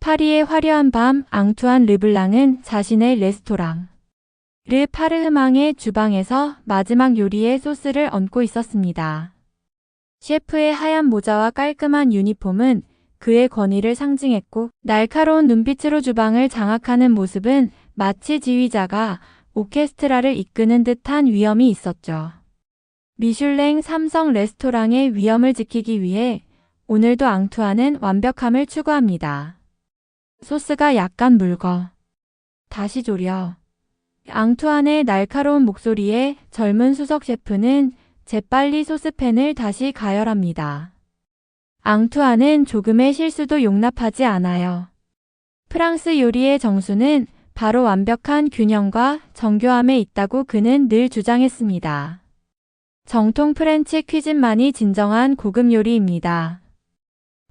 파리의 화려한 밤, 앙투안 르블랑은 자신의 레스토랑 르 파르흐망의 주방에서 마지막 요리의 소스를 얹고 있었습니다. 셰프의 하얀 모자와 깔끔한 유니폼은 그의 권위를 상징했고, 날카로운 눈빛으로 주방을 장악하는 모습은 마치 지휘자가 오케스트라를 이끄는 듯한 위엄이 있었죠. 미슐랭 3성 레스토랑의 위엄을 지키기 위해 오늘도 앙투안은 완벽함을 추구합니다. 소스가 약간 묽어. 다시 졸여. 앙투안의 날카로운 목소리에 젊은 수석 셰프는 재빨리 소스팬을 다시 가열합니다. 앙투안은 조금의 실수도 용납하지 않아요. 프랑스 요리의 정수는 바로 완벽한 균형과 정교함에 있다고 그는 늘 주장했습니다. 정통 프렌치 퀴즈만이 진정한 고급 요리입니다.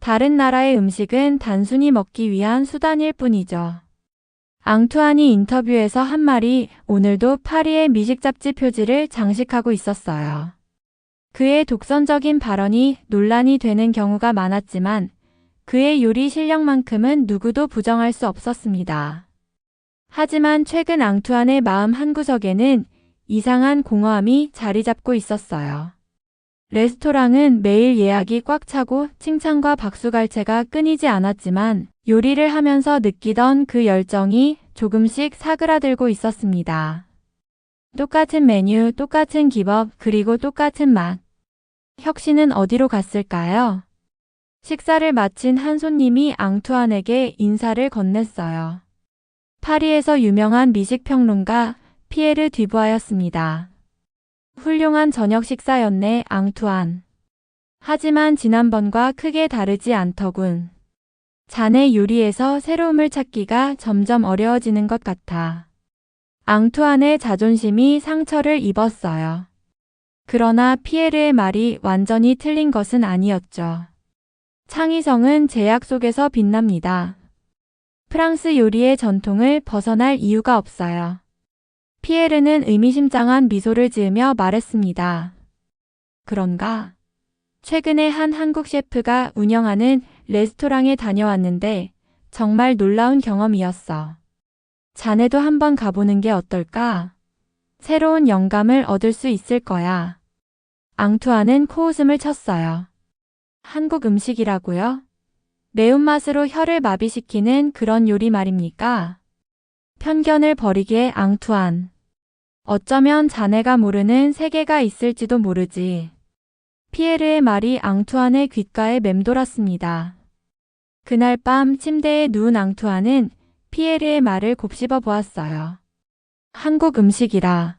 다른 나라의 음식은 단순히 먹기 위한 수단일 뿐이죠. 앙투안이 인터뷰에서 한 말이 오늘도 파리의 미식 잡지 표지를 장식하고 있었어요. 그의 독선적인 발언이 논란이 되는 경우가 많았지만 그의 요리 실력만큼은 누구도 부정할 수 없었습니다. 하지만 최근 앙투안의 마음 한구석에는 이상한 공허함이 자리 잡고 있었어요. 레스토랑은 매일 예약이 꽉 차고 칭찬과 박수갈채가 끊이지 않았지만 요리를 하면서 느끼던 그 열정이 조금씩 사그라들고 있었습니다. 똑같은 메뉴, 똑같은 기법, 그리고 똑같은 맛. 혁신은 어디로 갔을까요? 식사를 마친 한 손님이 앙투안에게 인사를 건넸어요. 파리에서 유명한 미식평론가 피에르 듀부아였습니다. 훌륭한 저녁 식사였네, 앙투안. 하지만 지난번과 크게 다르지 않더군. 자네 요리에서 새로움을 찾기가 점점 어려워지는 것 같아. 앙투안의 자존심이 상처를 입었어요. 그러나 피에르의 말이 완전히 틀린 것은 아니었죠. 창의성은 제약 속에서 빛납니다. 프랑스 요리의 전통을 벗어날 이유가 없어요. 피에르는 의미심장한 미소를 지으며 말했습니다. 그런가? 최근에 한 한국 셰프가 운영하는 레스토랑에 다녀왔는데 정말 놀라운 경험이었어. 자네도 한번 가보는 게 어떨까? 새로운 영감을 얻을 수 있을 거야. 앙투안은 코웃음을 쳤어요. 한국 음식이라고요? 매운맛으로 혀를 마비시키는 그런 요리 말입니까? 편견을 버리게 앙투안. 어쩌면 자네가 모르는 세계가 있을지도 모르지. 피에르의 말이 앙투안의 귓가에 맴돌았습니다. 그날 밤 침대에 누운 앙투안은 피에르의 말을 곱씹어 보았어요. 한국 음식이라.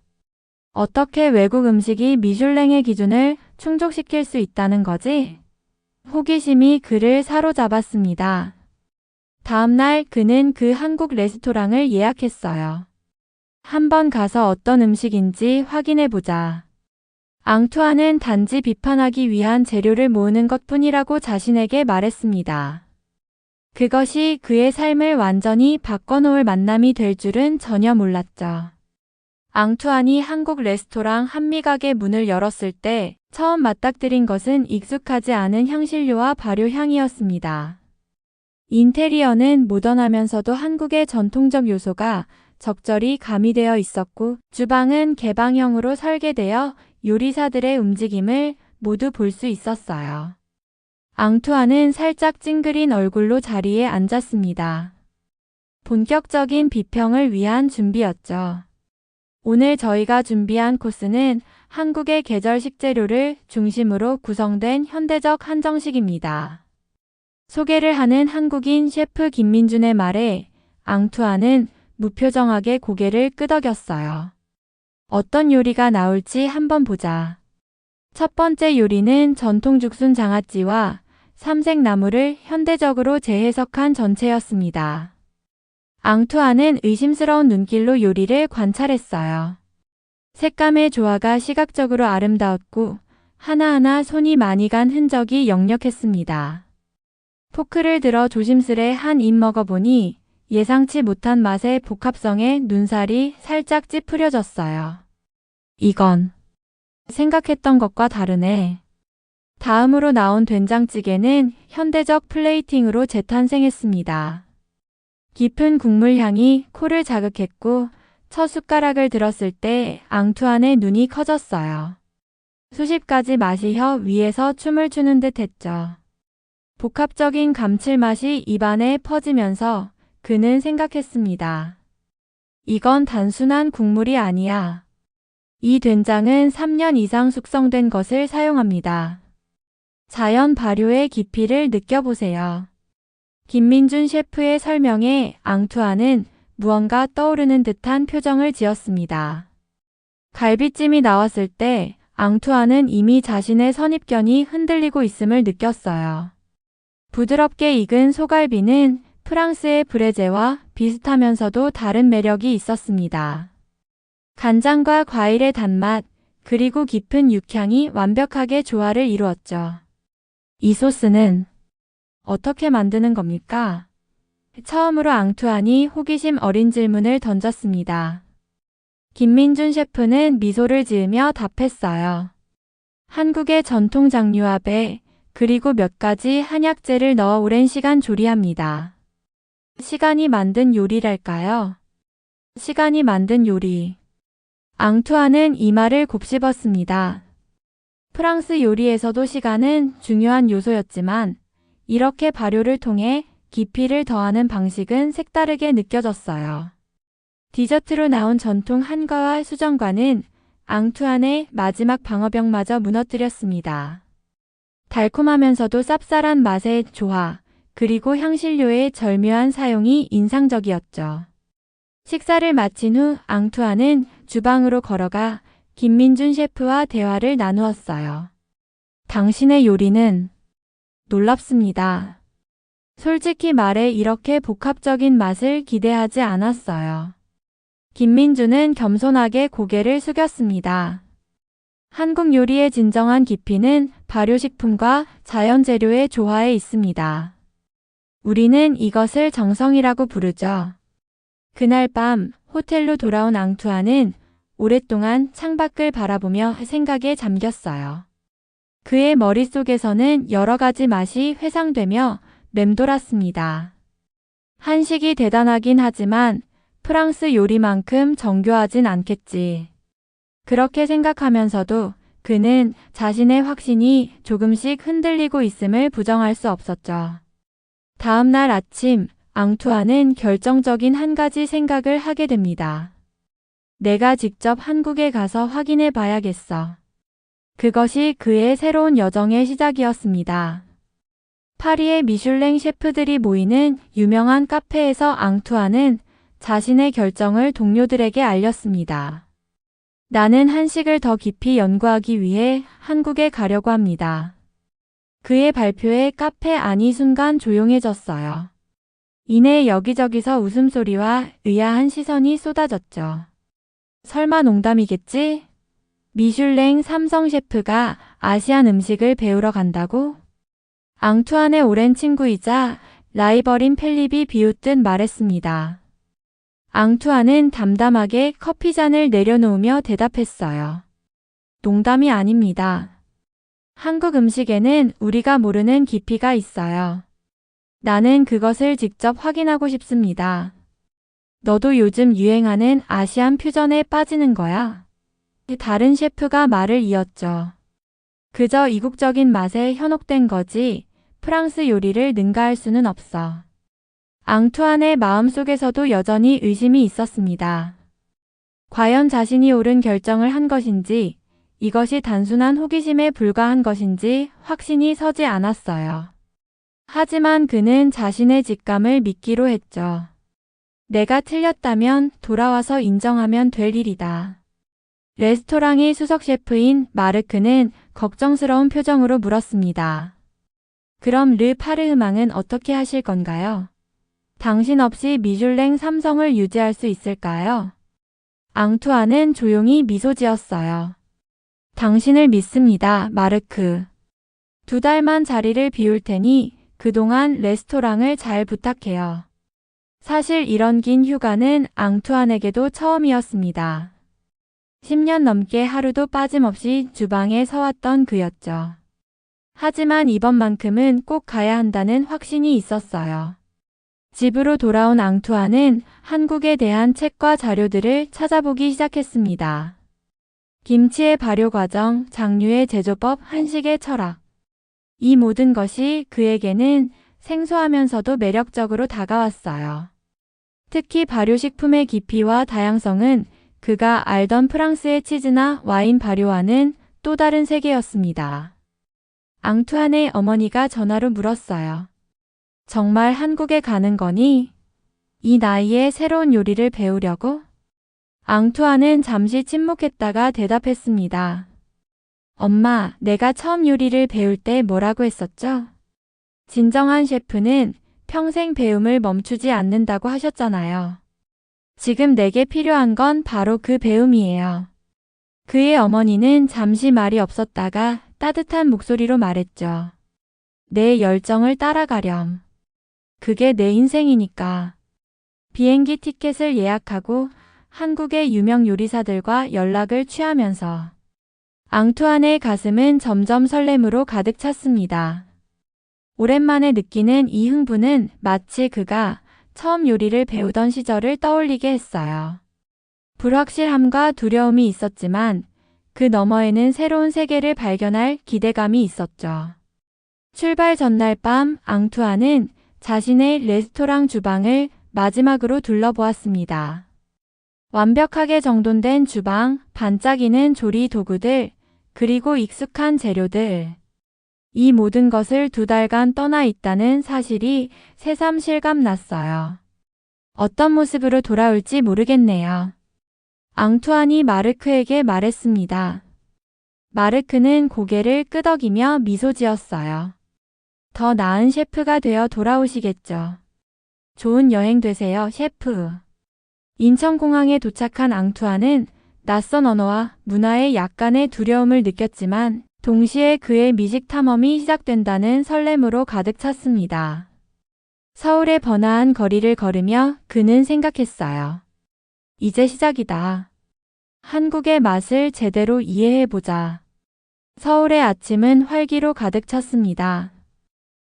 어떻게 외국 음식이 미슐랭의 기준을 충족시킬 수 있다는 거지? 호기심이 그를 사로잡았습니다. 다음 날 그는 그 한국 레스토랑을 예약했어요. 한번 가서 어떤 음식인지 확인해 보자. 앙투안은 단지 비판하기 위한 재료를 모으는 것뿐이라고 자신에게 말했습니다. 그것이 그의 삶을 완전히 바꿔놓을 만남이 될 줄은 전혀 몰랐죠. 앙투안이 한국 레스토랑 한미각의 문을 열었을 때 처음 맞닥뜨린 것은 익숙하지 않은 향신료와 발효향이었습니다. 인테리어는 모던하면서도 한국의 전통적 요소가 적절히 가미되어 있었고, 주방은 개방형으로 설계되어 요리사들의 움직임을 모두 볼 수 있었어요. 앙투안은 살짝 찡그린 얼굴로 자리에 앉았습니다. 본격적인 비평을 위한 준비였죠. 오늘 저희가 준비한 코스는 한국의 계절 식재료를 중심으로 구성된 현대적 한정식입니다. 소개를 하는 한국인 셰프 김민준의 말에 앙투안은 무표정하게 고개를 끄덕였어요. 어떤 요리가 나올지 한번 보자. 첫 번째 요리는 전통 죽순 장아찌와 삼색나물을 현대적으로 재해석한 전체였습니다. 앙투안은 의심스러운 눈길로 요리를 관찰했어요. 색감의 조화가 시각적으로 아름다웠고 하나하나 손이 많이 간 흔적이 역력했습니다. 포크를 들어 조심스레 한 입 먹어보니 예상치 못한 맛의 복합성에 눈살이 살짝 찌푸려졌어요. 이건 생각했던 것과 다르네. 다음으로 나온 된장찌개는 현대적 플레이팅으로 재탄생했습니다. 깊은 국물 향이 코를 자극했고 첫 숟가락을 들었을 때 앙투안의 눈이 커졌어요. 수십 가지 맛이 혀 위에서 춤을 추는 듯 했죠. 복합적인 감칠맛이 입안에 퍼지면서 그는 생각했습니다. 이건 단순한 국물이 아니야. 이 된장은 3년 이상 숙성된 것을 사용합니다. 자연 발효의 깊이를 느껴보세요. 김민준 셰프의 설명에 앙투안은 무언가 떠오르는 듯한 표정을 지었습니다. 갈비찜이 나왔을 때 앙투안은 이미 자신의 선입견이 흔들리고 있음을 느꼈어요. 부드럽게 익은 소갈비는 프랑스의 브레제와 비슷하면서도 다른 매력이 있었습니다. 간장과 과일의 단맛, 그리고 깊은 육향이 완벽하게 조화를 이루었죠. 이 소스는 어떻게 만드는 겁니까? 처음으로 앙투안이 호기심 어린 질문을 던졌습니다. 김민준 셰프는 미소를 지으며 답했어요. 한국의 전통 장류합에 그리고 몇 가지 한약재를 넣어 오랜 시간 조리합니다. 시간이 만든 요리랄까요? 시간이 만든 요리. 앙투안은 이마를 곱씹었습니다. 프랑스 요리에서도 시간은 중요한 요소였지만 이렇게 발효를 통해 깊이를 더하는 방식은 색다르게 느껴졌어요. 디저트로 나온 전통 한과와 수정과는 앙투안의 마지막 방어벽마저 무너뜨렸습니다. 달콤하면서도 쌉쌀한 맛의 조화, 그리고 향신료의 절묘한 사용이 인상적이었죠. 식사를 마친 후 앙투안은 주방으로 걸어가 김민준 셰프와 대화를 나누었어요. 당신의 요리는 놀랍습니다. 솔직히 말해 이렇게 복합적인 맛을 기대하지 않았어요. 김민준은 겸손하게 고개를 숙였습니다. 한국 요리의 진정한 깊이는 발효식품과 자연 재료의 조화에 있습니다. 우리는 이것을 정성이라고 부르죠. 그날 밤 호텔로 돌아온 앙투안은 오랫동안 창밖을 바라보며 생각에 잠겼어요. 그의 머릿속에서는 여러 가지 맛이 회상되며 맴돌았습니다. 한식이 대단하긴 하지만 프랑스 요리만큼 정교하진 않겠지. 그렇게 생각하면서도 그는 자신의 확신이 조금씩 흔들리고 있음을 부정할 수 없었죠. 다음 날 아침 앙투안은 결정적인 한 가지 생각을 하게 됩니다. 내가 직접 한국에 가서 확인해 봐야겠어. 그것이 그의 새로운 여정의 시작이었습니다. 파리의 미슐랭 셰프들이 모이는 유명한 카페에서 앙투안은 자신의 결정을 동료들에게 알렸습니다. 나는 한식을 더 깊이 연구하기 위해 한국에 가려고 합니다. 그의 발표에 카페 안이 순간 조용해졌어요. 이내 여기저기서 웃음소리와 의아한 시선이 쏟아졌죠. 설마 농담이겠지? 미슐랭 3성 셰프가 아시안 음식을 배우러 간다고? 앙투안의 오랜 친구이자 라이벌인 펠립이 비웃듯 말했습니다. 앙투안은 담담하게 커피잔을 내려놓으며 대답했어요. 농담이 아닙니다. 한국 음식에는 우리가 모르는 깊이가 있어요. 나는 그것을 직접 확인하고 싶습니다. 너도 요즘 유행하는 아시안 퓨전에 빠지는 거야? 다른 셰프가 말을 이었죠. 그저 이국적인 맛에 현혹된 거지 프랑스 요리를 능가할 수는 없어. 앙투안의 마음속에서도 여전히 의심이 있었습니다. 과연 자신이 옳은 결정을 한 것인지, 이것이 단순한 호기심에 불과한 것인지 확신이 서지 않았어요. 하지만 그는 자신의 직감을 믿기로 했죠. 내가 틀렸다면 돌아와서 인정하면 될 일이다. 레스토랑의 수석 셰프인 마르크는 걱정스러운 표정으로 물었습니다. 그럼 르 파르흐망은 어떻게 하실 건가요? 당신 없이 미슐랭 3성을 유지할 수 있을까요? 앙투안은 조용히 미소 지었어요. 당신을 믿습니다, 마르크. 2달만 자리를 비울 테니 그동안 레스토랑을 잘 부탁해요. 사실 이런 긴 휴가는 앙투안에게도 처음이었습니다. 10년 넘게 하루도 빠짐없이 주방에 서왔던 그였죠. 하지만 이번만큼은 꼭 가야 한다는 확신이 있었어요. 집으로 돌아온 앙투아는 한국에 대한 책과 자료들을 찾아보기 시작했습니다. 김치의 발효 과정, 장류의 제조법, 한식의 철학. 이 모든 것이 그에게는 생소하면서도 매력적으로 다가왔어요. 특히 발효식품의 깊이와 다양성은 그가 알던 프랑스의 치즈나 와인 발효와는 또 다른 세계였습니다. 앙투안의 어머니가 전화로 물었어요. 정말 한국에 가는 거니? 이 나이에 새로운 요리를 배우려고? 앙투안은 잠시 침묵했다가 대답했습니다. 엄마, 내가 처음 요리를 배울 때 뭐라고 했었죠? 진정한 셰프는 평생 배움을 멈추지 않는다고 하셨잖아요. 지금 내게 필요한 건 바로 그 배움이에요. 그의 어머니는 잠시 말이 없었다가 따뜻한 목소리로 말했죠. 내 열정을 따라가렴. 그게 내 인생이니까. 비행기 티켓을 예약하고 한국의 유명 요리사들과 연락을 취하면서 앙투안의 가슴은 점점 설렘으로 가득 찼습니다. 오랜만에 느끼는 이 흥분은 마치 그가 처음 요리를 배우던 시절을 떠올리게 했어요. 불확실함과 두려움이 있었지만 그 너머에는 새로운 세계를 발견할 기대감이 있었죠. 출발 전날 밤 앙투안은 자신의 레스토랑 주방을 마지막으로 둘러보았습니다. 완벽하게 정돈된 주방, 반짝이는 조리 도구들, 그리고 익숙한 재료들. 이 모든 것을 2달간 떠나 있다는 사실이 새삼 실감났어요. 어떤 모습으로 돌아올지 모르겠네요. 앙투안이 마르크에게 말했습니다. 마르크는 고개를 끄덕이며 미소 지었어요. 더 나은 셰프가 되어 돌아오시겠죠. 좋은 여행 되세요, 셰프. 인천공항에 도착한 앙투안은 낯선 언어와 문화에 약간의 두려움을 느꼈지만 동시에 그의 미식 탐험이 시작된다는 설렘으로 가득 찼습니다. 서울의 번화한 거리를 걸으며 그는 생각했어요. 이제 시작이다. 한국의 맛을 제대로 이해해보자. 서울의 아침은 활기로 가득 찼습니다.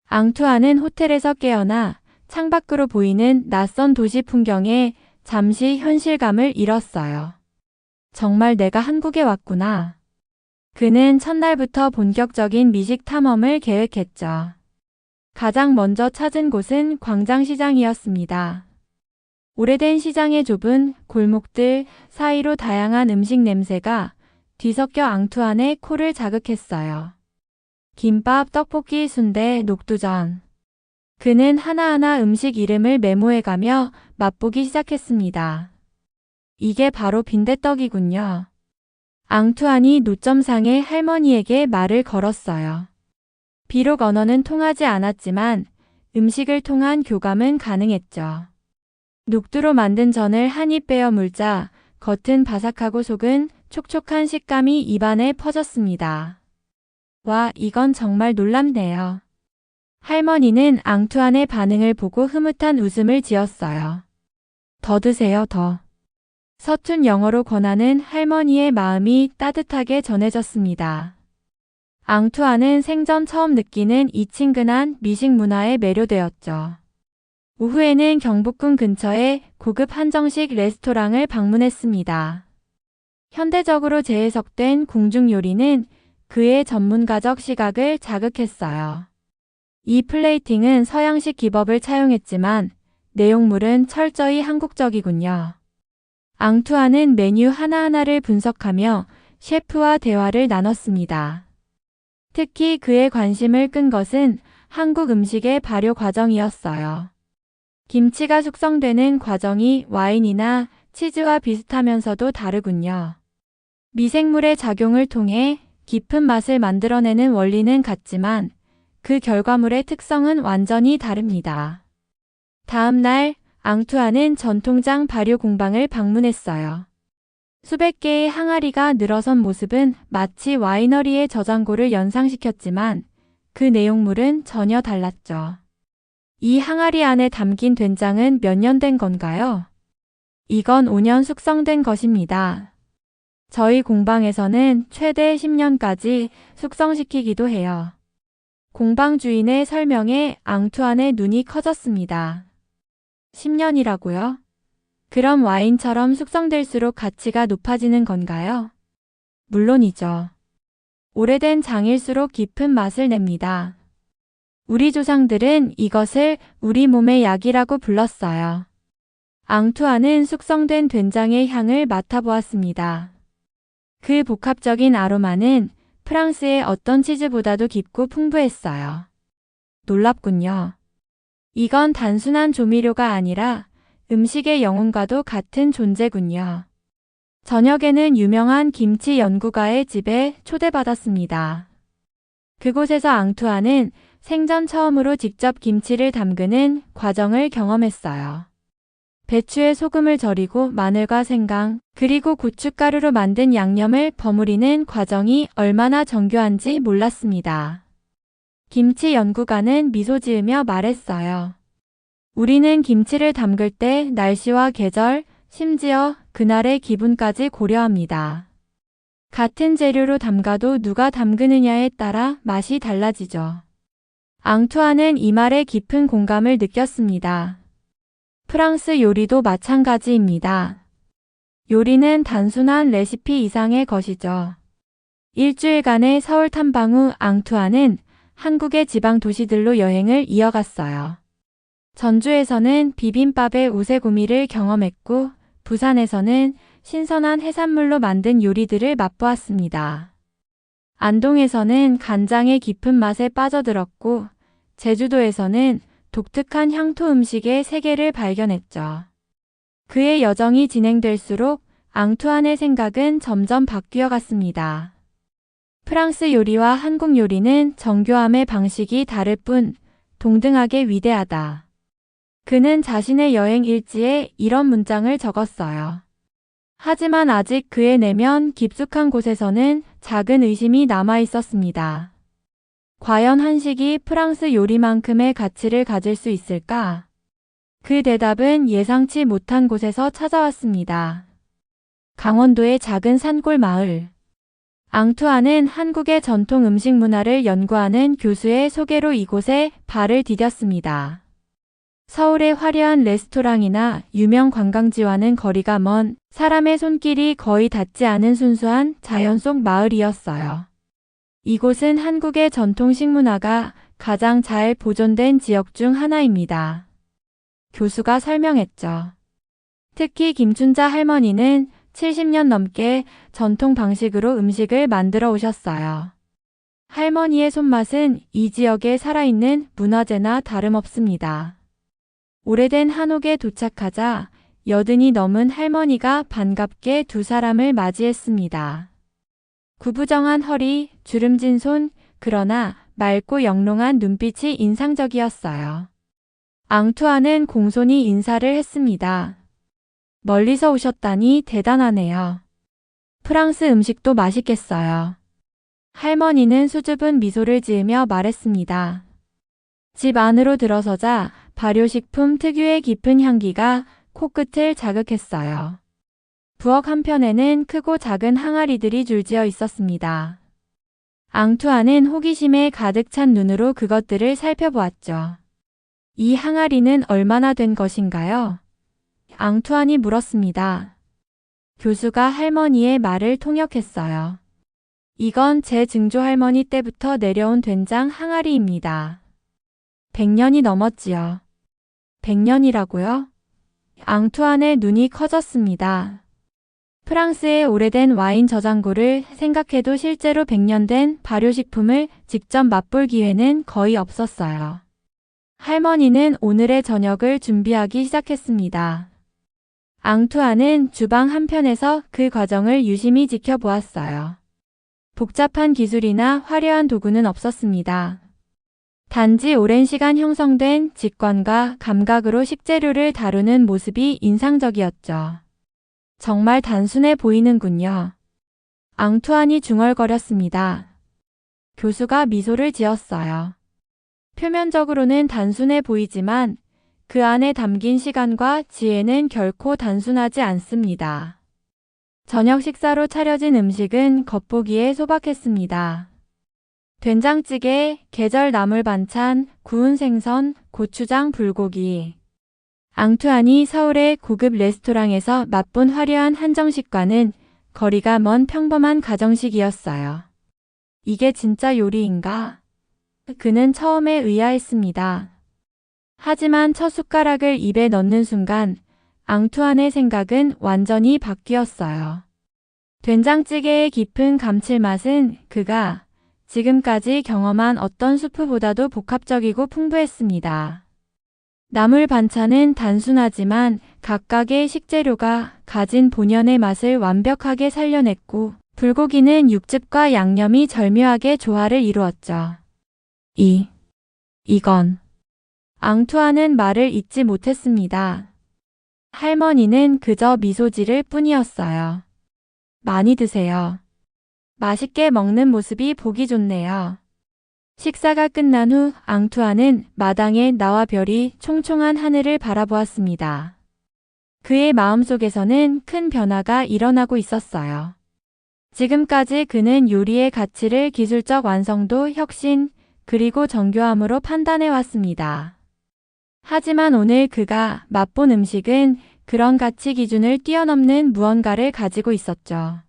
앙투안은 호텔에서 깨어나 창밖으로 보이는 낯선 도시 풍경에 잠시 현실감을 잃었어요. 정말 내가 한국에 왔구나. 그는 첫날부터 본격적인 미식 탐험을 계획했죠. 가장 먼저 찾은 곳은 광장시장이었습니다. 오래된 시장의 좁은 골목들 사이로 다양한 음식 냄새가 뒤섞여 앙투안의 코를 자극했어요. 김밥, 떡볶이, 순대, 녹두전. 그는 하나하나 음식 이름을 메모해가며 맛보기 시작했습니다. 이게 바로 빈대떡이군요. 앙투안이 노점상의 할머니에게 말을 걸었어요. 비록 언어는 통하지 않았지만 음식을 통한 교감은 가능했죠. 녹두로 만든 전을 한 입 베어 물자 겉은 바삭하고 속은 촉촉한 식감이 입안에 퍼졌습니다. 와, 이건 정말 놀랍네요. 할머니는 앙투안의 반응을 보고 흐뭇한 웃음을 지었어요. 더 드세요, 더. 서툰 영어로 권하는 할머니의 마음이 따뜻하게 전해졌습니다. 앙투안은 생전 처음 느끼는 이 친근한 미식 문화에 매료되었죠. 오후에는 경복궁 근처의 고급 한정식 레스토랑을 방문했습니다. 현대적으로 재해석된 궁중 요리는 그의 전문가적 시각을 자극했어요. 이 플레이팅은 서양식 기법을 차용했지만 내용물은 철저히 한국적이군요. 앙투안은 메뉴 하나하나를 분석하며 셰프와 대화를 나눴습니다. 특히 그의 관심을 끈 것은 한국 음식의 발효 과정이었어요. 김치가 숙성되는 과정이 와인이나 치즈와 비슷하면서도 다르군요. 미생물의 작용을 통해 깊은 맛을 만들어내는 원리는 같지만 그 결과물의 특성은 완전히 다릅니다. 다음 날 앙투안은 전통장 발효 공방을 방문했어요. 수백 개의 항아리가 늘어선 모습은 마치 와이너리의 저장고를 연상시켰지만 그 내용물은 전혀 달랐죠. 이 항아리 안에 담긴 된장은 몇 년 된 건가요? 이건 5년 숙성된 것입니다. 저희 공방에서는 최대 10년까지 숙성시키기도 해요. 공방 주인의 설명에 앙투안의 눈이 커졌습니다. 10년이라고요? 그럼 와인처럼 숙성될수록 가치가 높아지는 건가요? 물론이죠. 오래된 장일수록 깊은 맛을 냅니다. 우리 조상들은 이것을 우리 몸의 약이라고 불렀어요. 앙투아는 숙성된 된장의 향을 맡아보았습니다. 그 복합적인 아로마는 프랑스의 어떤 치즈보다도 깊고 풍부했어요. 놀랍군요. 이건 단순한 조미료가 아니라 음식의 영혼과도 같은 존재군요. 저녁에는 유명한 김치 연구가의 집에 초대받았습니다. 그곳에서 앙투아는 생전 처음으로 직접 김치를 담그는 과정을 경험했어요. 배추에 소금을 절이고 마늘과 생강, 그리고 고춧가루로 만든 양념을 버무리는 과정이 얼마나 정교한지 몰랐습니다. 김치 연구가는 미소 지으며 말했어요. 우리는 김치를 담글 때 날씨와 계절, 심지어 그날의 기분까지 고려합니다. 같은 재료로 담가도 누가 담그느냐에 따라 맛이 달라지죠. 앙투아는 이 말에 깊은 공감을 느꼈습니다. 프랑스 요리도 마찬가지입니다. 요리는 단순한 레시피 이상의 것이죠. 일주일간의 서울 탐방 후 앙투아는 한국의 지방 도시들로 여행을 이어갔어요. 전주에서는 비빔밥의 우세구미를 경험했고 부산에서는 신선한 해산물로 만든 요리들을 맛보았습니다. 안동에서는 간장의 깊은 맛에 빠져들었고 제주도에서는 독특한 향토 음식의 세계를 발견했죠. 그의 여정이 진행될수록 앙투안의 생각은 점점 바뀌어 갔습니다. 프랑스 요리와 한국 요리는 정교함의 방식이 다를 뿐 동등하게 위대하다. 그는 자신의 여행 일지에 이런 문장을 적었어요. 하지만 아직 그의 내면 깊숙한 곳에서는 작은 의심이 남아 있었습니다. 과연 한식이 프랑스 요리만큼의 가치를 가질 수 있을까? 그 대답은 예상치 못한 곳에서 찾아왔습니다. 강원도의 작은 산골 마을. 앙투아는 한국의 전통 음식 문화를 연구하는 교수의 소개로 이곳에 발을 디뎠습니다. 서울의 화려한 레스토랑이나 유명 관광지와는 거리가 먼 사람의 손길이 거의 닿지 않은 순수한 자연 속 마을이었어요. 이곳은 한국의 전통 식문화가 가장 잘 보존된 지역 중 하나입니다. 교수가 설명했죠. 특히 김춘자 할머니는 70년 넘게 전통 방식으로 음식을 만들어 오셨어요. 할머니의 손맛은 이 지역에 살아있는 문화재나 다름없습니다. 오래된 한옥에 도착하자 여든이 넘은 할머니가 반갑게 두 사람을 맞이했습니다. 구부정한 허리, 주름진 손, 그러나 맑고 영롱한 눈빛이 인상적이었어요. 앙투아는 공손히 인사를 했습니다. 멀리서 오셨다니 대단하네요. 프랑스 음식도 맛있겠어요. 할머니는 수줍은 미소를 지으며 말했습니다. 집 안으로 들어서자 발효식품 특유의 깊은 향기가 코끝을 자극했어요. 부엌 한편에는 크고 작은 항아리들이 줄지어 있었습니다. 앙투아는 호기심에 가득 찬 눈으로 그것들을 살펴보았죠. 이 항아리는 얼마나 된 것인가요? 앙투안이 물었습니다. 교수가 할머니의 말을 통역했어요. 이건 제 증조 할머니 때부터 내려온 된장 항아리입니다. 100년이 넘었지요. 100년이라고요? 앙투안의 눈이 커졌습니다. 프랑스의 오래된 와인 저장고를 생각해도 실제로 100년 된 발효식품을 직접 맛볼 기회는 거의 없었어요. 할머니는 오늘의 저녁을 준비하기 시작했습니다. 앙투안은 주방 한편에서 그 과정을 유심히 지켜보았어요. 복잡한 기술이나 화려한 도구는 없었습니다. 단지 오랜 시간 형성된 직관과 감각으로 식재료를 다루는 모습이 인상적이었죠. 정말 단순해 보이는군요. 앙투안이 중얼거렸습니다. 교수가 미소를 지었어요. 표면적으로는 단순해 보이지만 그 안에 담긴 시간과 지혜는 결코 단순하지 않습니다. 저녁 식사로 차려진 음식은 겉보기에 소박했습니다. 된장찌개, 계절 나물 반찬, 구운 생선, 고추장, 불고기. 앙투안이 서울의 고급 레스토랑에서 맛본 화려한 한정식과는 거리가 먼 평범한 가정식이었어요. 이게 진짜 요리인가? 그는 처음에 의아했습니다. 하지만 첫 숟가락을 입에 넣는 순간 앙투안의 생각은 완전히 바뀌었어요. 된장찌개의 깊은 감칠맛은 그가 지금까지 경험한 어떤 수프보다도 복합적이고 풍부했습니다. 나물 반찬은 단순하지만 각각의 식재료가 가진 본연의 맛을 완벽하게 살려냈고 불고기는 육즙과 양념이 절묘하게 조화를 이루었죠. 이건. 앙투안은 말을 잇지 못했습니다. 할머니는 그저 미소 지을 뿐이었어요. 많이 드세요. 맛있게 먹는 모습이 보기 좋네요. 식사가 끝난 후 앙투안은 마당에 나와 별이 총총한 하늘을 바라보았습니다. 그의 마음속에서는 큰 변화가 일어나고 있었어요. 지금까지 그는 요리의 가치를 기술적 완성도, 혁신, 그리고 정교함으로 판단해 왔습니다. 하지만 오늘 그가 맛본 음식은 그런 가치 기준을 뛰어넘는 무언가를 가지고 있었죠.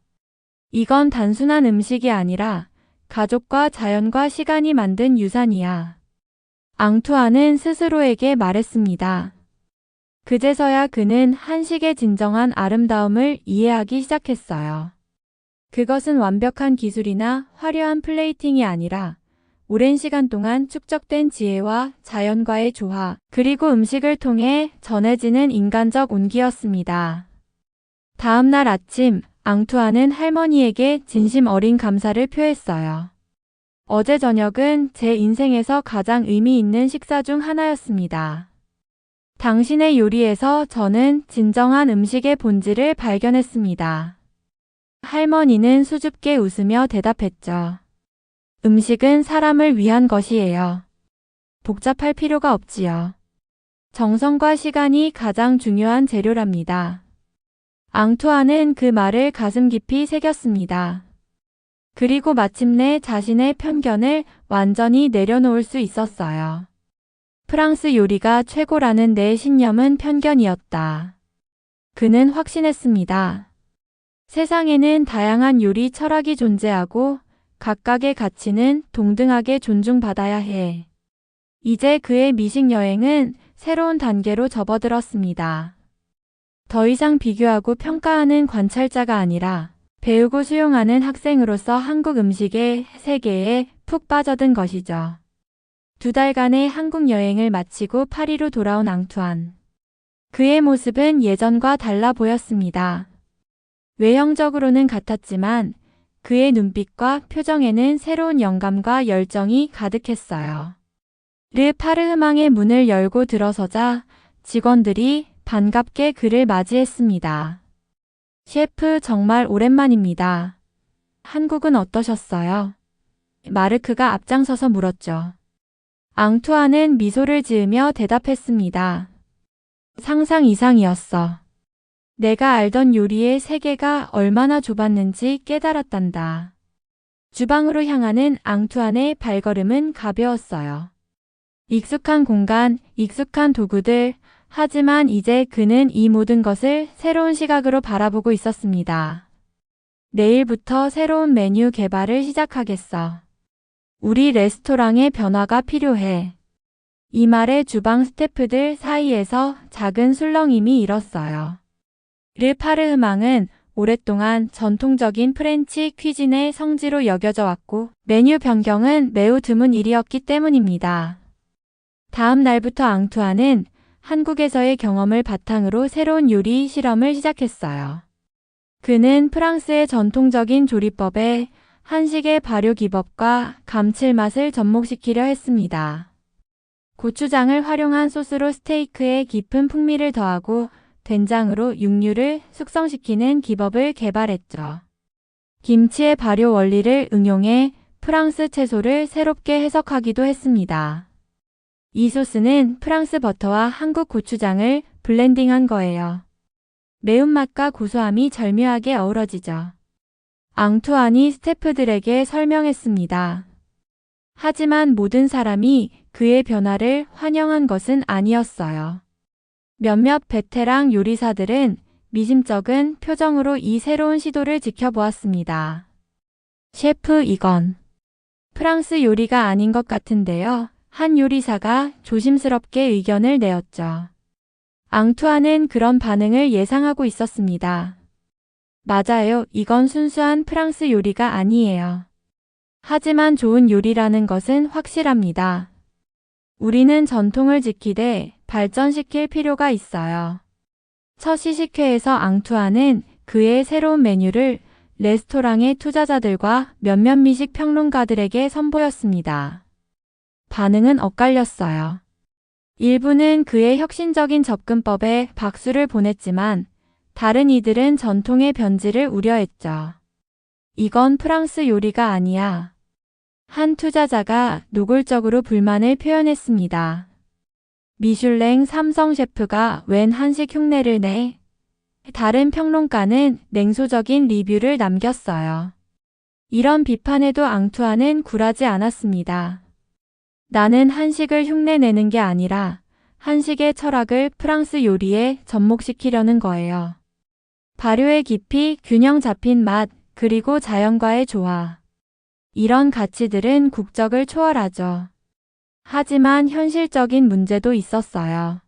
이건 단순한 음식이 아니라 가족과 자연과 시간이 만든 유산이야. 앙투안은 스스로에게 말했습니다. 그제서야 그는 한식의 진정한 아름다움을 이해하기 시작했어요. 그것은 완벽한 기술이나 화려한 플레이팅이 아니라 오랜 시간 동안 축적된 지혜와 자연과의 조화, 그리고 음식을 통해 전해지는 인간적 온기였습니다. 다음 날 아침, 앙투안은 할머니에게 진심 어린 감사를 표했어요. 어제 저녁은 제 인생에서 가장 의미 있는 식사 중 하나였습니다. 당신의 요리에서 저는 진정한 음식의 본질을 발견했습니다. 할머니는 수줍게 웃으며 대답했죠. 음식은 사람을 위한 것이에요. 복잡할 필요가 없지요. 정성과 시간이 가장 중요한 재료랍니다. 앙투안은 그 말을 가슴 깊이 새겼습니다. 그리고 마침내 자신의 편견을 완전히 내려놓을 수 있었어요. 프랑스 요리가 최고라는 내 신념은 편견이었다. 그는 확신했습니다. 세상에는 다양한 요리 철학이 존재하고 각각의 가치는 동등하게 존중받아야 해. 이제 그의 미식 여행은 새로운 단계로 접어들었습니다. 더 이상 비교하고 평가하는 관찰자가 아니라 배우고 수용하는 학생으로서 한국 음식의 세계에 푹 빠져든 것이죠. 2달간의 한국 여행을 마치고 파리로 돌아온 앙투안. 그의 모습은 예전과 달라 보였습니다. 외형적으로는 같았지만 그의 눈빛과 표정에는 새로운 영감과 열정이 가득했어요. 르 파르흐망의 문을 열고 들어서자 직원들이 반갑게 그를 맞이했습니다. 셰프 정말 오랜만입니다. 한국은 어떠셨어요? 마르크가 앞장서서 물었죠. 앙투안은 미소를 지으며 대답했습니다. 상상 이상이었어. 내가 알던 요리의 세계가 얼마나 좁았는지 깨달았단다. 주방으로 향하는 앙투안의 발걸음은 가벼웠어요. 익숙한 공간, 익숙한 도구들, 하지만 이제 그는 이 모든 것을 새로운 시각으로 바라보고 있었습니다. 내일부터 새로운 메뉴 개발을 시작하겠어. 우리 레스토랑에 변화가 필요해. 이 말에 주방 스태프들 사이에서 작은 술렁임이 일었어요. 르 파르흐망은 오랫동안 전통적인 프렌치 퀴진의 성지로 여겨져 왔고 메뉴 변경은 매우 드문 일이었기 때문입니다. 다음 날부터 앙투안은 한국에서의 경험을 바탕으로 새로운 요리 실험을 시작했어요. 그는 프랑스의 전통적인 조리법에 한식의 발효 기법과 감칠맛을 접목시키려 했습니다. 고추장을 활용한 소스로 스테이크에 깊은 풍미를 더하고 된장으로 육류를 숙성시키는 기법을 개발했죠. 김치의 발효 원리를 응용해 프랑스 채소를 새롭게 해석하기도 했습니다. 이 소스는 프랑스 버터와 한국 고추장을 블렌딩한 거예요. 매운맛과 고소함이 절묘하게 어우러지죠. 앙투안이 스태프들에게 설명했습니다. 하지만 모든 사람이 그의 변화를 환영한 것은 아니었어요. 몇몇 베테랑 요리사들은 미심쩍은 표정으로 이 새로운 시도를 지켜보았습니다. 셰프, 이건 프랑스 요리가 아닌 것 같은데요. 한 요리사가 조심스럽게 의견을 내었죠. 앙투아는 그런 반응을 예상하고 있었습니다. 맞아요. 이건 순수한 프랑스 요리가 아니에요. 하지만 좋은 요리라는 것은 확실합니다. 우리는 전통을 지키되 발전시킬 필요가 있어요. 첫 시식회에서 앙투아는 그의 새로운 메뉴를 레스토랑의 투자자들과 몇몇 미식 평론가들에게 선보였습니다. 반응은 엇갈렸어요. 일부는 그의 혁신적인 접근법에 박수를 보냈지만 다른 이들은 전통의 변질을 우려했죠. 이건 프랑스 요리가 아니야. 한 투자자가 노골적으로 불만을 표현했습니다. 미슐랭 3성 셰프가 웬 한식 흉내를 내? 다른 평론가는 냉소적인 리뷰를 남겼어요. 이런 비판에도 앙투아는 굴하지 않았습니다. 나는 한식을 흉내내는 게 아니라 한식의 철학을 프랑스 요리에 접목시키려는 거예요. 발효의 깊이, 균형 잡힌 맛, 그리고 자연과의 조화. 이런 가치들은 국적을 초월하죠. 하지만 현실적인 문제도 있었어요.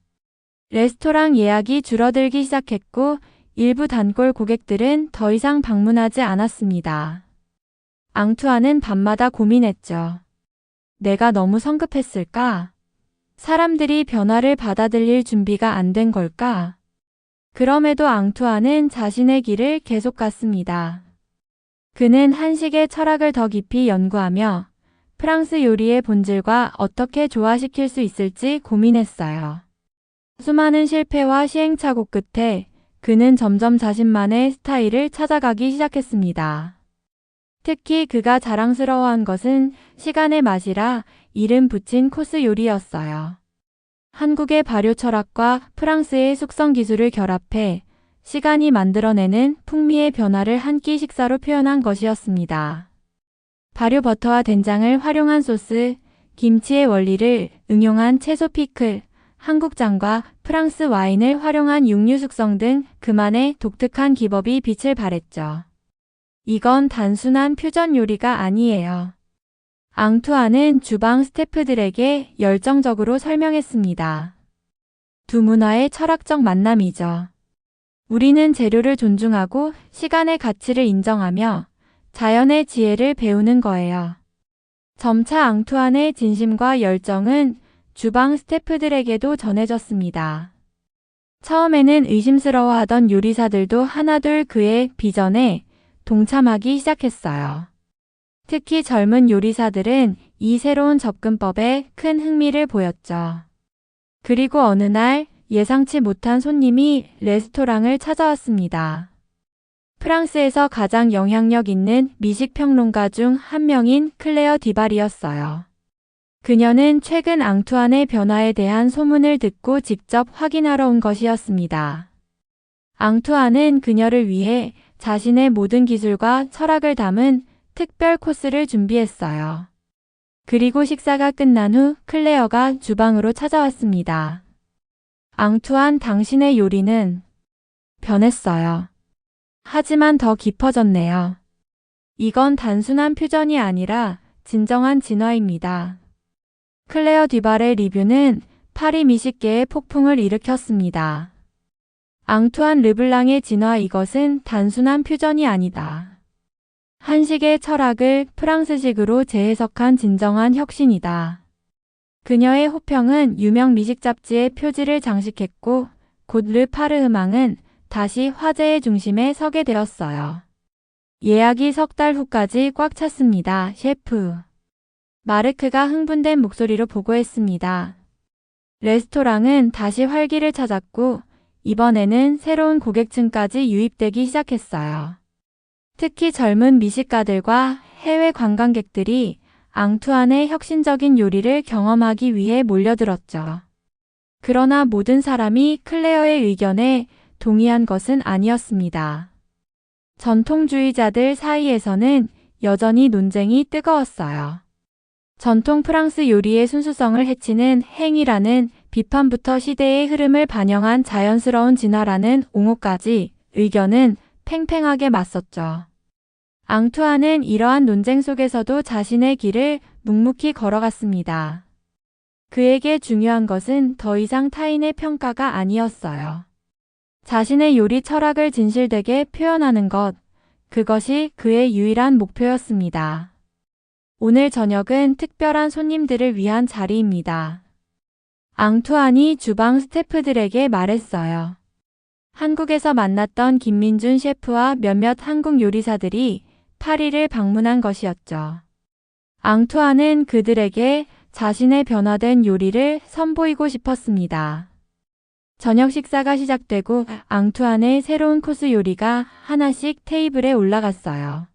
레스토랑 예약이 줄어들기 시작했고 일부 단골 고객들은 더 이상 방문하지 않았습니다. 앙투아는 밤마다 고민했죠. 내가 너무 성급했을까? 사람들이 변화를 받아들일 준비가 안 된 걸까? 그럼에도 앙투아는 자신의 길을 계속 갔습니다. 그는 한식의 철학을 더 깊이 연구하며 프랑스 요리의 본질과 어떻게 조화시킬 수 있을지 고민했어요. 수많은 실패와 시행착오 끝에 그는 점점 자신만의 스타일을 찾아가기 시작했습니다. 특히 그가 자랑스러워한 것은 시간의 맛이라 이름 붙인 코스 요리였어요. 한국의 발효 철학과 프랑스의 숙성 기술을 결합해 시간이 만들어내는 풍미의 변화를 한 끼 식사로 표현한 것이었습니다. 발효 버터와 된장을 활용한 소스, 김치의 원리를 응용한 채소 피클, 한국장과 프랑스 와인을 활용한 육류 숙성 등 그만의 독특한 기법이 빛을 발했죠. 이건 단순한 퓨전 요리가 아니에요. 앙투아는 주방 스태프들에게 열정적으로 설명했습니다. 두 문화의 철학적 만남이죠. 우리는 재료를 존중하고 시간의 가치를 인정하며 자연의 지혜를 배우는 거예요. 점차 앙투안의 진심과 열정은 주방 스태프들에게도 전해졌습니다. 처음에는 의심스러워하던 요리사들도 하나둘 그의 비전에 동참하기 시작했어요. 특히 젊은 요리사들은 이 새로운 접근법에 큰 흥미를 보였죠. 그리고 어느 날 예상치 못한 손님이 레스토랑을 찾아왔습니다. 프랑스에서 가장 영향력 있는 미식평론가 중 한 명인 클레어 디발이었어요. 그녀는 최근 앙투안의 변화에 대한 소문을 듣고 직접 확인하러 온 것이었습니다. 앙투안은 그녀를 위해 자신의 모든 기술과 철학을 담은 특별 코스를 준비했어요. 그리고 식사가 끝난 후 클레어가 주방으로 찾아왔습니다. 앙투안, 당신의 요리는 변했어요. 하지만 더 깊어졌네요. 이건 단순한 퓨전이 아니라 진정한 진화입니다. 클레어 디발의 리뷰는 파리 미식계의 폭풍을 일으켰습니다. 앙투안 르블랑의 진화, 이것은 단순한 퓨전이 아니다. 한식의 철학을 프랑스식으로 재해석한 진정한 혁신이다. 그녀의 호평은 유명 미식 잡지의 표지를 장식했고 곧 르 파르흐망은 다시 화제의 중심에 서게 되었어요. 예약이 석 달 후까지 꽉 찼습니다, 셰프. 마르크가 흥분된 목소리로 보고했습니다. 레스토랑은 다시 활기를 찾았고 이번에는 새로운 고객층까지 유입되기 시작했어요. 특히 젊은 미식가들과 해외 관광객들이 앙투안의 혁신적인 요리를 경험하기 위해 몰려들었죠. 그러나 모든 사람이 클레어의 의견에 동의한 것은 아니었습니다. 전통주의자들 사이에서는 여전히 논쟁이 뜨거웠어요. 전통 프랑스 요리의 순수성을 해치는 행위라는 비판부터 시대의 흐름을 반영한 자연스러운 진화라는 옹호까지 의견은 팽팽하게 맞섰죠. 앙투아는 이러한 논쟁 속에서도 자신의 길을 묵묵히 걸어갔습니다. 그에게 중요한 것은 더 이상 타인의 평가가 아니었어요. 자신의 요리 철학을 진실되게 표현하는 것, 그것이 그의 유일한 목표였습니다. 오늘 저녁은 특별한 손님들을 위한 자리입니다. 앙투안이 주방 스태프들에게 말했어요. 한국에서 만났던 김민준 셰프와 몇몇 한국 요리사들이 파리를 방문한 것이었죠. 앙투안은 그들에게 자신의 변화된 요리를 선보이고 싶었습니다. 저녁 식사가 시작되고 앙투안의 새로운 코스 요리가 하나씩 테이블에 올라갔어요.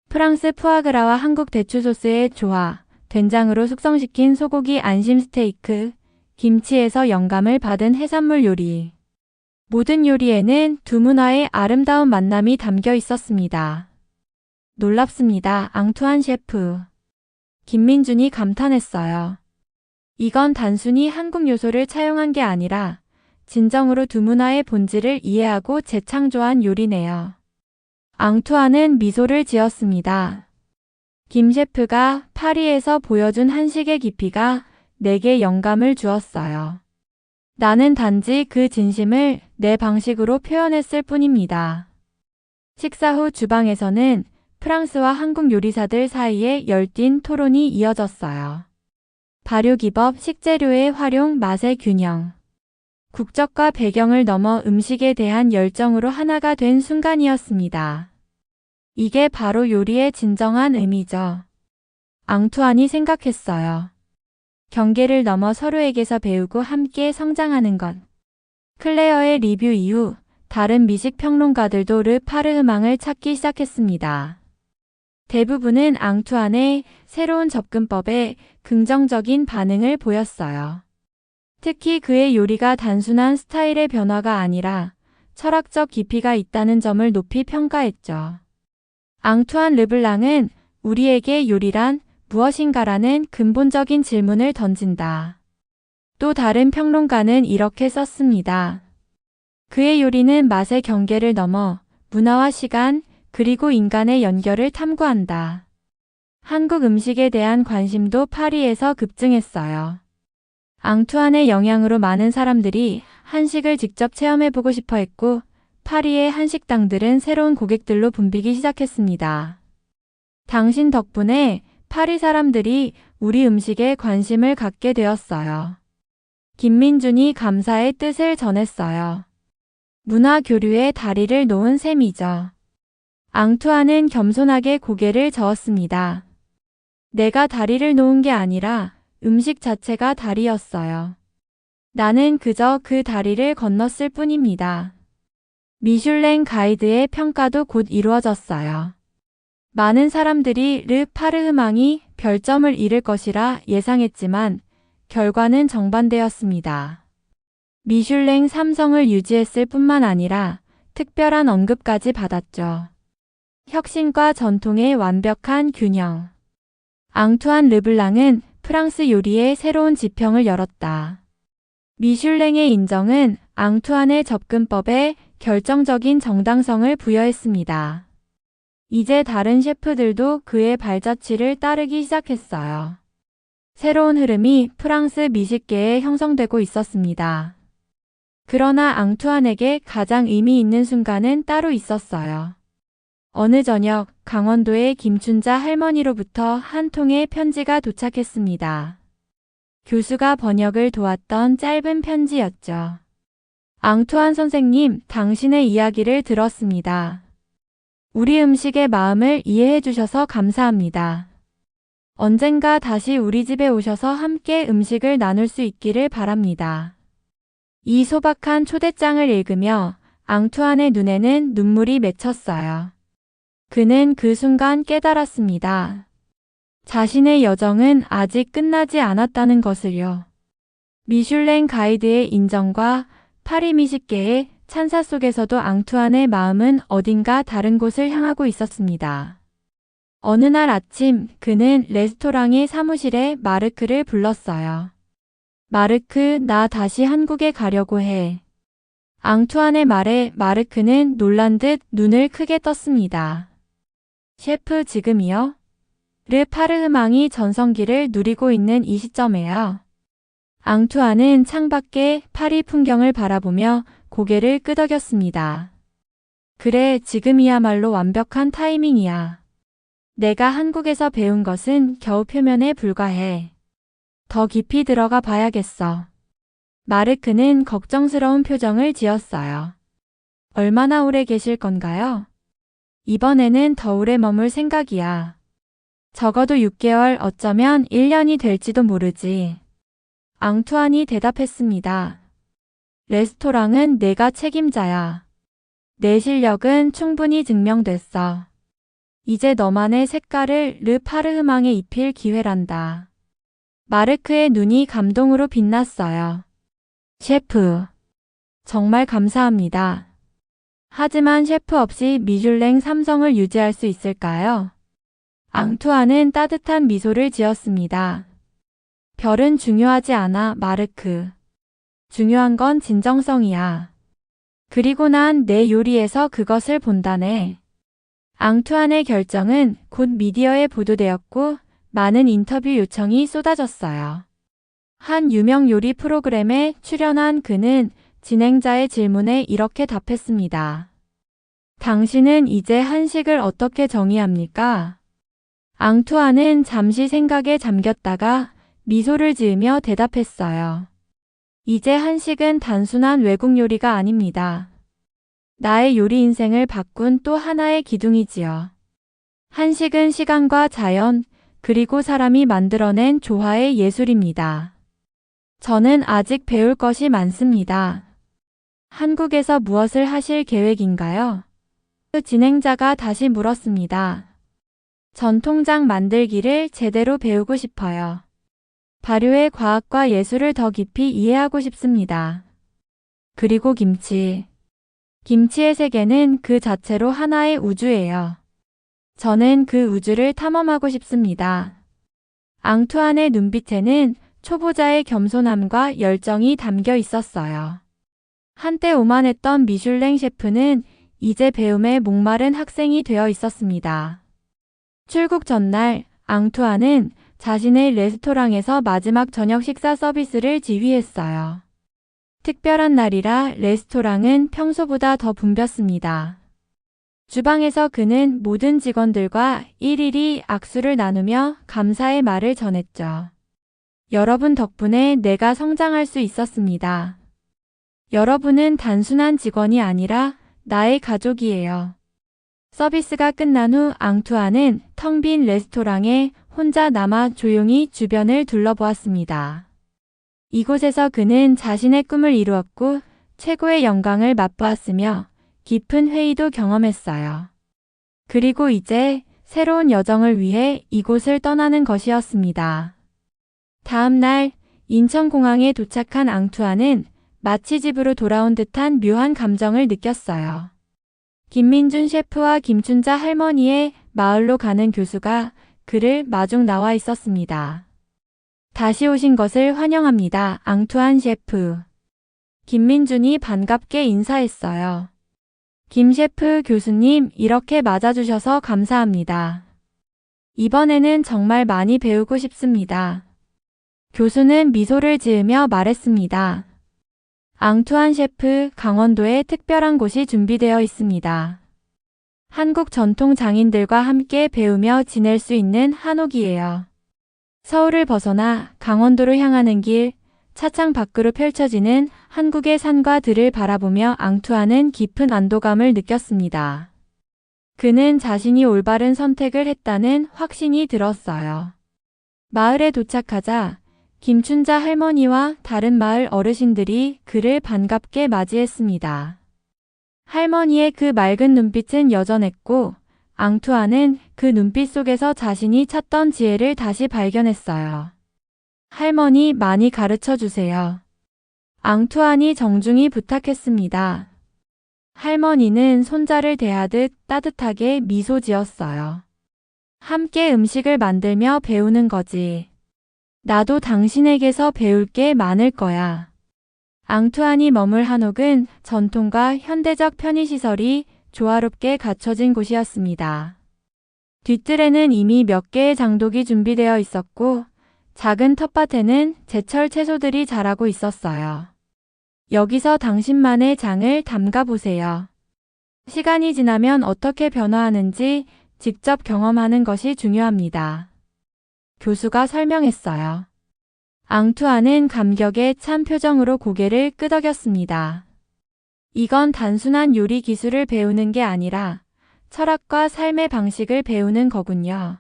프랑스 푸아그라와 한국 대추소스의 조화, 된장으로 숙성시킨 소고기 안심 스테이크, 김치에서 영감을 받은 해산물 요리. 모든 요리에는 두 문화의 아름다운 만남이 담겨 있었습니다. 놀랍습니다, 앙투안 셰프. 김민준이 감탄했어요. 이건 단순히 한국 요소를 차용한 게 아니라 진정으로 두 문화의 본질을 이해하고 재창조한 요리네요. 앙투안은 미소를 지었습니다. 김 셰프가 파리에서 보여준 한식의 깊이가 내게 영감을 주었어요. 나는 단지 그 진심을 내 방식으로 표현했을 뿐입니다. 식사 후 주방에서는 프랑스와 한국 요리사들 사이에 열띤 토론이 이어졌어요. 발효기법, 식재료의 활용, 맛의 균형. 국적과 배경을 넘어 음식에 대한 열정으로 하나가 된 순간이었습니다. 이게 바로 요리의 진정한 의미죠. 앙투안이 생각했어요. 경계를 넘어 서로에게서 배우고 함께 성장하는 것. 클레어의 리뷰 이후 다른 미식 평론가들도 르 파르흐망을 찾기 시작했습니다. 대부분은 앙투안의 새로운 접근법에 긍정적인 반응을 보였어요. 특히 그의 요리가 단순한 스타일의 변화가 아니라 철학적 깊이가 있다는 점을 높이 평가했죠. 앙투안 르블랑은 우리에게 요리란 무엇인가라는 근본적인 질문을 던진다. 또 다른 평론가는 이렇게 썼습니다. 그의 요리는 맛의 경계를 넘어 문화와 시간, 그리고 인간의 연결을 탐구한다. 한국 음식에 대한 관심도 파리에서 급증했어요. 앙투안의 영향으로 많은 사람들이 한식을 직접 체험해보고 싶어 했고, 파리의 한식당들은 새로운 고객들로 붐비기 시작했습니다. 당신 덕분에 파리 사람들이 우리 음식에 관심을 갖게 되었어요. 김민준이 감사의 뜻을 전했어요. 문화 교류의 다리를 놓은 셈이죠. 앙투안은 겸손하게 고개를 저었습니다. 내가 다리를 놓은 게 아니라 음식 자체가 다리였어요. 나는 그저 그 다리를 건넜을 뿐입니다. 미슐랭 가이드의 평가도 곧 이루어졌어요. 많은 사람들이 르 파르흐망이 별점을 잃을 것이라 예상했지만 결과는 정반대였습니다. 미슐랭 3성을 유지했을 뿐만 아니라 특별한 언급까지 받았죠. 혁신과 전통의 완벽한 균형. 앙투안 르블랑은 프랑스 요리의 새로운 지평을 열었다. 미슐랭의 인정은 앙투안의 접근법에 결정적인 정당성을 부여했습니다. 이제 다른 셰프들도 그의 발자취를 따르기 시작했어요. 새로운 흐름이 프랑스 미식계에 형성되고 있었습니다. 그러나 앙투안에게 가장 의미 있는 순간은 따로 있었어요. 어느 저녁 강원도의 김춘자 할머니로부터 한 통의 편지가 도착했습니다. 교수가 번역을 도왔던 짧은 편지였죠. 앙투안 선생님, 당신의 이야기를 들었습니다. 우리 음식의 마음을 이해해 주셔서 감사합니다. 언젠가 다시 우리 집에 오셔서 함께 음식을 나눌 수 있기를 바랍니다. 이 소박한 초대장을 읽으며 앙투안의 눈에는 눈물이 맺혔어요. 그는 그 순간 깨달았습니다. 자신의 여정은 아직 끝나지 않았다는 것을요. 미슐랭 가이드의 인정과 파리 미식계의 찬사 속에서도 앙투안의 마음은 어딘가 다른 곳을 향하고 있었습니다. 어느 날 아침 그는 레스토랑의 사무실에 마르크를 불렀어요. 마르크, 나 다시 한국에 가려고 해. 앙투안의 말에 마르크는 놀란 듯 눈을 크게 떴습니다. 셰프 지금이요? 르 파르흐망이 전성기를 누리고 있는 이 시점에요. 앙투안은 창밖의 파리 풍경을 바라보며 고개를 끄덕였습니다. 그래, 지금이야말로 완벽한 타이밍이야. 내가 한국에서 배운 것은 겨우 표면에 불과해. 더 깊이 들어가 봐야겠어. 마르크는 걱정스러운 표정을 지었어요. 얼마나 오래 계실 건가요? 이번에는 더 오래 머물 생각이야. 적어도 6개월, 어쩌면 1년이 될지도 모르지. 앙투안이 대답했습니다. 레스토랑은 내가 책임자야. 내 실력은 충분히 증명됐어. 이제 너만의 색깔을 르 파르흐망에 입힐 기회란다. 마르크의 눈이 감동으로 빛났어요. 셰프, 정말 감사합니다. 하지만 셰프 없이 미슐랭 3성을 유지할 수 있을까요? 앙투안은 따뜻한 미소를 지었습니다. 별은 중요하지 않아, 마르크. 중요한 건 진정성이야. 그리고 난 내 요리에서 그것을 본다네. 앙투안의 결정은 곧 미디어에 보도되었고 많은 인터뷰 요청이 쏟아졌어요. 한 유명 요리 프로그램에 출연한 그는 진행자의 질문에 이렇게 답했습니다. 당신은 이제 한식을 어떻게 정의합니까? 앙투안은 잠시 생각에 잠겼다가 미소를 지으며 대답했어요. 이제 한식은 단순한 외국 요리가 아닙니다. 나의 요리 인생을 바꾼 또 하나의 기둥이지요. 한식은 시간과 자연, 그리고 사람이 만들어낸 조화의 예술입니다. 저는 아직 배울 것이 많습니다. 한국에서 무엇을 하실 계획인가요? 그 진행자가 다시 물었습니다. 전통장 만들기를 제대로 배우고 싶어요. 발효의 과학과 예술을 더 깊이 이해하고 싶습니다. 그리고 김치. 김치의 세계는 그 자체로 하나의 우주예요. 저는 그 우주를 탐험하고 싶습니다. 앙투안의 눈빛에는 초보자의 겸손함과 열정이 담겨 있었어요. 한때 오만했던 미슐랭 셰프는 이제 배움에 목마른 학생이 되어 있었습니다. 출국 전날 앙투안은 자신의 레스토랑에서 마지막 저녁 식사 서비스를 지휘했어요. 특별한 날이라 레스토랑은 평소보다 더 붐볐습니다. 주방에서 그는 모든 직원들과 일일이 악수를 나누며 감사의 말을 전했죠. 여러분 덕분에 내가 성장할 수 있었습니다. 여러분은 단순한 직원이 아니라 나의 가족이에요. 서비스가 끝난 후 앙투안은 텅 빈 레스토랑에 혼자 남아 조용히 주변을 둘러보았습니다. 이곳에서 그는 자신의 꿈을 이루었고 최고의 영광을 맛보았으며 깊은 회의도 경험했어요. 그리고 이제 새로운 여정을 위해 이곳을 떠나는 것이었습니다. 다음 날 인천공항에 도착한 앙투안은 마치 집으로 돌아온 듯한 묘한 감정을 느꼈어요. 김민준 셰프와 김춘자 할머니의 마을로 가는 교수가 그를 마중 나와 있었습니다. 다시 오신 것을 환영합니다, 앙투안 셰프. 김민준이 반갑게 인사했어요. 김 셰프 교수님, 이렇게 맞아주셔서 감사합니다. 이번에는 정말 많이 배우고 싶습니다. 교수는 미소를 지으며 말했습니다. 앙투안 셰프, 강원도에 특별한 곳이 준비되어 있습니다. 한국 전통 장인들과 함께 배우며 지낼 수 있는 한옥이에요. 서울을 벗어나 강원도로 향하는 길, 차창 밖으로 펼쳐지는 한국의 산과 들을 바라보며 앙투안은 깊은 안도감을 느꼈습니다. 그는 자신이 올바른 선택을 했다는 확신이 들었어요. 마을에 도착하자 김춘자 할머니와 다른 마을 어르신들이 그를 반갑게 맞이했습니다. 할머니의 그 맑은 눈빛은 여전했고 앙투안은 그 눈빛 속에서 자신이 찾던 지혜를 다시 발견했어요. 할머니, 많이 가르쳐 주세요. 앙투안이 정중히 부탁했습니다. 할머니는 손자를 대하듯 따뜻하게 미소 지었어요. 함께 음식을 만들며 배우는 거지. 나도 당신에게서 배울 게 많을 거야. 앙투안이 머물 한옥은 전통과 현대적 편의시설이 조화롭게 갖춰진 곳이었습니다. 뒤뜰에는 이미 몇 개의 장독이 준비되어 있었고 작은 텃밭에는 제철 채소들이 자라고 있었어요. 여기서 당신만의 장을 담가 보세요. 시간이 지나면 어떻게 변화하는지 직접 경험하는 것이 중요합니다. 교수가 설명했어요. 앙투안은 감격에 찬 표정으로 고개를 끄덕였습니다. 이건 단순한 요리 기술을 배우는 게 아니라 철학과 삶의 방식을 배우는 거군요.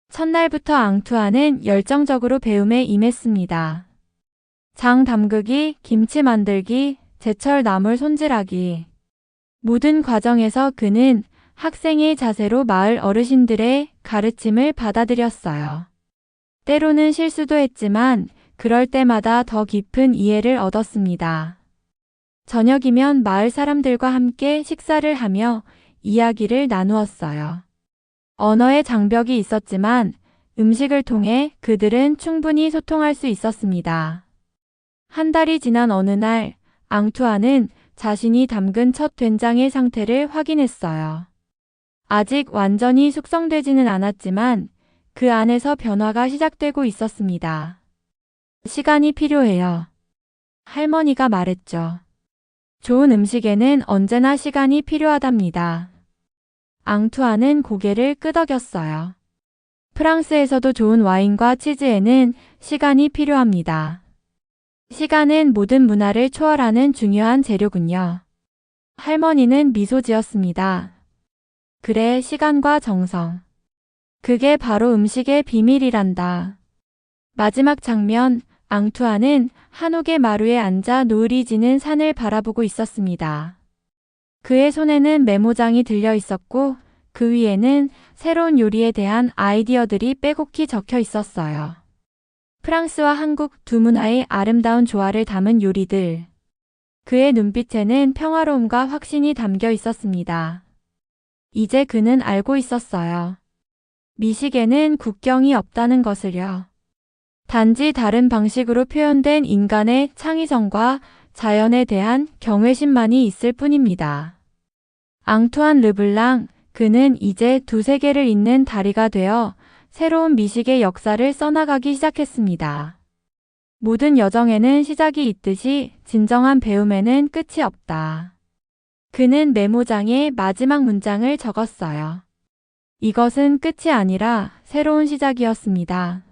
첫날부터 앙투안은 열정적으로 배움에 임했습니다. 장 담그기, 김치 만들기, 제철 나물 손질하기. 모든 과정에서 그는 학생의 자세로 마을 어르신들의 가르침을 받아들였어요. 때로는 실수도 했지만 그럴 때마다 더 깊은 이해를 얻었습니다. 저녁이면 마을 사람들과 함께 식사를 하며 이야기를 나누었어요. 언어의 장벽이 있었지만 음식을 통해 그들은 충분히 소통할 수 있었습니다. 한 달이 지난 어느 날 앙투안은 자신이 담근 첫 된장의 상태를 확인했어요. 아직 완전히 숙성되지는 않았지만 그 안에서 변화가 시작되고 있었습니다. 시간이 필요해요. 할머니가 말했죠. 좋은 음식에는 언제나 시간이 필요하답니다. 앙투안은 고개를 끄덕였어요. 프랑스에서도 좋은 와인과 치즈에는 시간이 필요합니다. 시간은 모든 문화를 초월하는 중요한 재료군요. 할머니는 미소 지었습니다. 그래, 시간과 정성. 그게 바로 음식의 비밀이란다. 마지막 장면, 앙투안은 한옥의 마루에 앉아 노을이 지는 산을 바라보고 있었습니다. 그의 손에는 메모장이 들려 있었고 그 위에는 새로운 요리에 대한 아이디어들이 빼곡히 적혀 있었어요. 프랑스와 한국 두 문화의 아름다운 조화를 담은 요리들. 그의 눈빛에는 평화로움과 확신이 담겨 있었습니다. 이제 그는 알고 있었어요. 미식에는 국경이 없다는 것을요. 단지 다른 방식으로 표현된 인간의 창의성과 자연에 대한 경외심만이 있을 뿐입니다. 앙투안 르블랑, 그는 이제 두 세계를 잇는 다리가 되어 새로운 미식의 역사를 써나가기 시작했습니다. 모든 여정에는 시작이 있듯이 진정한 배움에는 끝이 없다. 그는 메모장에 마지막 문장을 적었어요. 이것은 끝이 아니라 새로운 시작이었습니다.